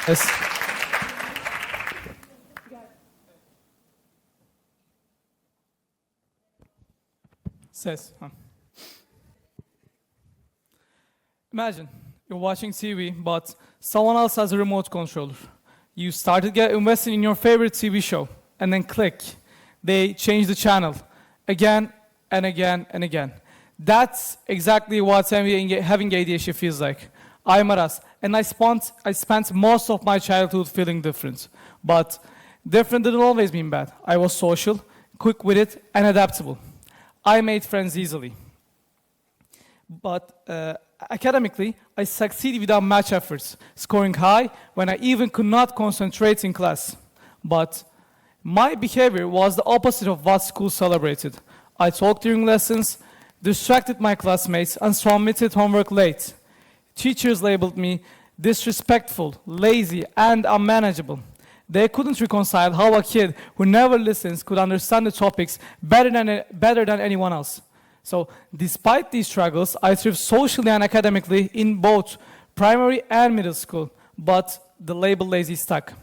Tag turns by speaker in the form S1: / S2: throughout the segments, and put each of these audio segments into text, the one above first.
S1: Yes. Says. Imagine you're watching TV, but someone else has a remote controller. You started investing in your favorite TV show, and then click. They change the channel again and again and again. That's exactly what having ADHD feels like. I'm Aras, and I spent most of my childhood feeling different. But different didn't always mean bad. I was social, quick with it, and adaptable. I made friends easily. But academically, I succeeded without much efforts, scoring high when I even could not concentrate in class. But my behavior was the opposite of what school celebrated. I talked during lessons, distracted my classmates, and submitted homework late. Teachers labeled me disrespectful, lazy, and unmanageable. They couldn't reconcile how a kid who never listens could understand the topics better than anyone else. So, despite these struggles, I thrived socially and academically in both primary and middle school, but the label lazy stuck.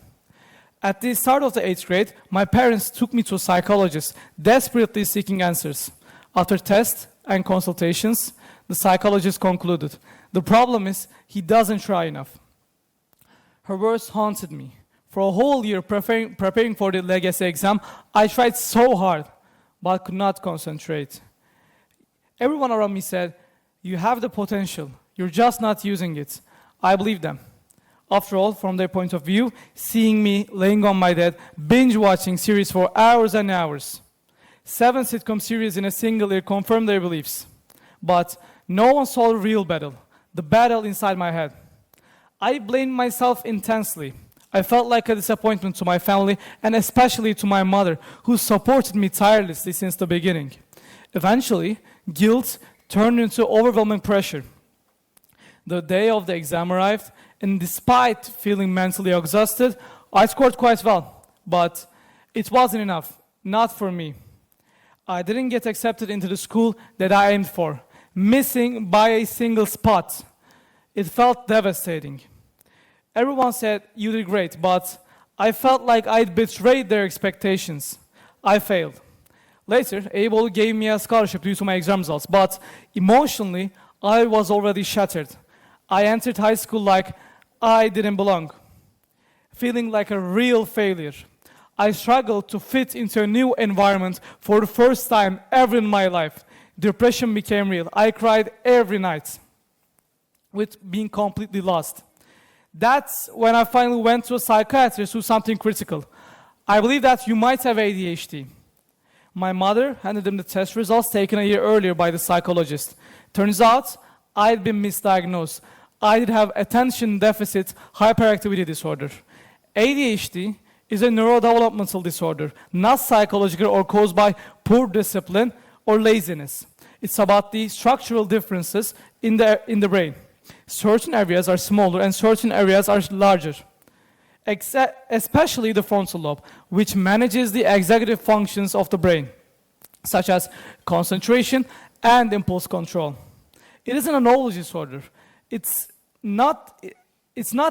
S1: At the start of the 8th grade, my parents took me to a psychologist, desperately seeking answers. After tests and consultations, the psychologist concluded, the problem is he doesn't try enough. Her words haunted me. For a whole year preparing for the legacy exam, I tried so hard, but could not concentrate. Everyone around me said, you have the potential, you're just not using it. I believed them. After all, from their point of view, seeing me laying on my bed, binge-watching series for hours and hours. 7 sitcom series in a single year confirmed their beliefs. But no one saw the real battle, the battle inside my head. I blamed myself intensely. I felt like a disappointment to my family and especially to my mother, who supported me tirelessly since the beginning. Eventually, guilt turned into overwhelming pressure. The day of the exam arrived, and despite feeling mentally exhausted, I scored quite well. But it wasn't enough, not for me. I didn't get accepted into the school that I aimed for, missing by a single spot. It felt devastating. Everyone said, you did great, but I felt like I'd betrayed their expectations. I failed. Later, Eyüboğlu gave me a scholarship due to my exam results, but emotionally, I was already shattered. I entered high school like I didn't belong, feeling like a real failure. I struggled to fit into a new environment for the first time ever in my life. Depression became real. I cried every night with being completely lost. That's when I finally went to a psychiatrist with something critical. I believe that you might have ADHD. My mother handed him the test results taken a year earlier by the psychologist. Turns out, I'd been misdiagnosed. I did have attention deficit hyperactivity disorder. ADHD is a neurodevelopmental disorder, not psychological or caused by poor discipline or laziness. It's about the structural differences in the brain. Certain areas are smaller and certain areas are larger, especially the frontal lobe, which manages the executive functions of the brain, such as concentration and impulse control. It isn't a knowledge disorder. It's not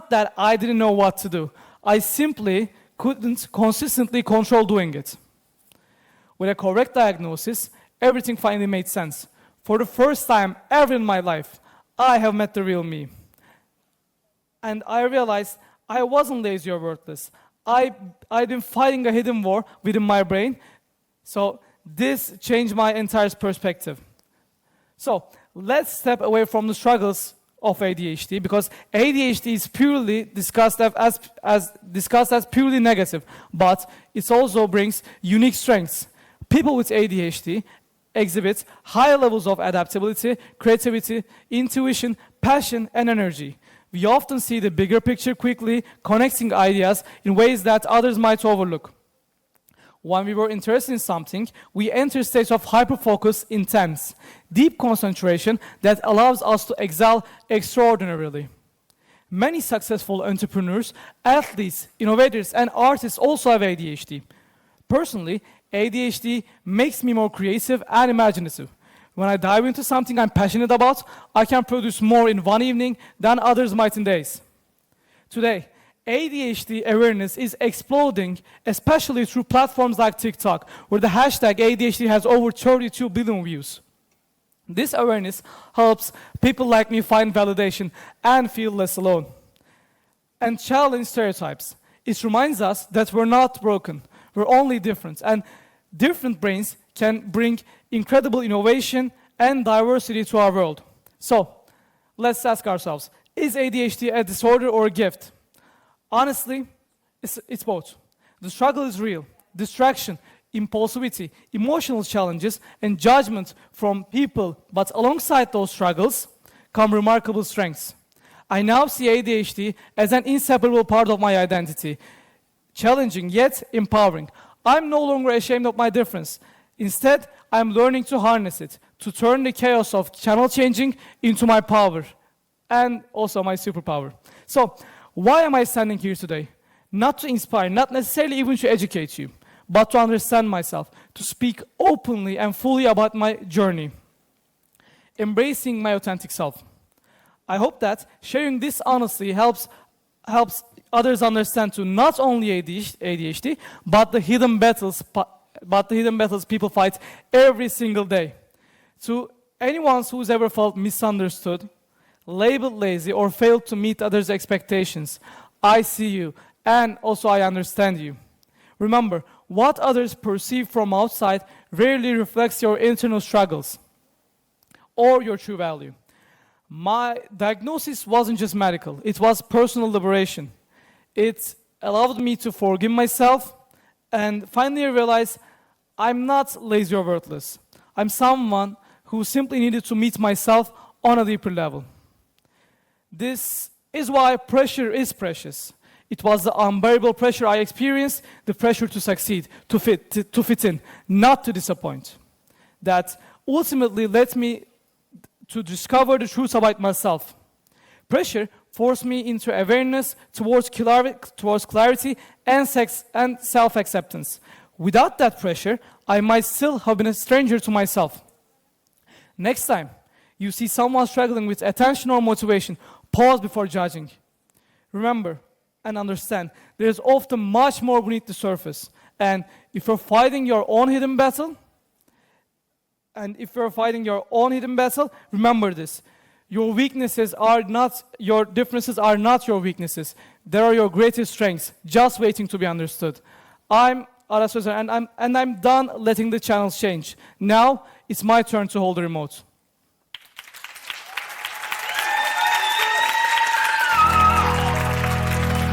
S1: that I didn't know what to do. I simply couldn't consistently control doing it. With a correct diagnosis, everything finally made sense. For the first time ever in my life, I have met the real me. And I realized I wasn't lazy or worthless. I'd been fighting a hidden war within my brain, so this changed my entire perspective. So let's step away from the struggles of ADHD, because ADHD is purely discussed as purely negative, but it also brings unique strengths. People with ADHD exhibit high levels of adaptability, creativity, intuition, passion, and energy. We often see the bigger picture quickly, connecting ideas in ways that others might overlook. When we were interested in something, we enter states of hyperfocus, intense, deep concentration that allows us to excel extraordinarily. Many successful entrepreneurs, athletes, innovators, and artists also have ADHD. Personally, ADHD makes me more creative and imaginative. When I dive into something I'm passionate about, I can produce more in one evening than others might in days. Today, ADHD awareness is exploding, especially through platforms like TikTok, where the hashtag ADHD has over 32 billion views. This awareness helps people like me find validation and feel less alone, and challenge stereotypes. It reminds us that we're not broken, we're only different, and different brains can bring incredible innovation and diversity to our world. So, let's ask ourselves, is ADHD a disorder or a gift? Honestly, it's both. The struggle is real. Distraction, impulsivity, emotional challenges, and judgment from people. But alongside those struggles come remarkable strengths. I now see ADHD as an inseparable part of my identity, challenging yet empowering. I'm no longer ashamed of my difference. Instead, I'm learning to harness it, to turn the chaos of channel changing into my power, and also my superpower. So, why am I standing here today? Not to inspire, not necessarily even to educate you, but to understand myself, to speak openly and fully about my journey, embracing my authentic self. I hope that sharing this honestly helps others understand to not only ADHD, but the hidden battles people fight every single day. To anyone who's ever felt misunderstood, labeled lazy, or failed to meet others' expectations, I see you, and also I understand you. Remember, what others perceive from outside rarely reflects your internal struggles or your true value. My diagnosis wasn't just medical, it was personal liberation. It allowed me to forgive myself and finally realize I'm not lazy or worthless. I'm someone who simply needed to meet myself on a deeper level. This is why pressure is precious. It was the unbearable pressure I experienced, the pressure to succeed, to fit in, not to disappoint. That ultimately led me to discover the truth about myself. Pressure forced me into awareness towards clarity and self-acceptance. Without that pressure, I might still have been a stranger to myself. Next time you see someone struggling with attention or motivation, pause before judging. Remember and understand, there is often much more beneath the surface. And if you're fighting your own hidden battle, remember this. Your weaknesses are not, your differences are not your weaknesses. They are your greatest strengths, just waiting to be understood. I'm Aras Özer, and I'm done letting the channels change. Now, it's my turn to hold the remote.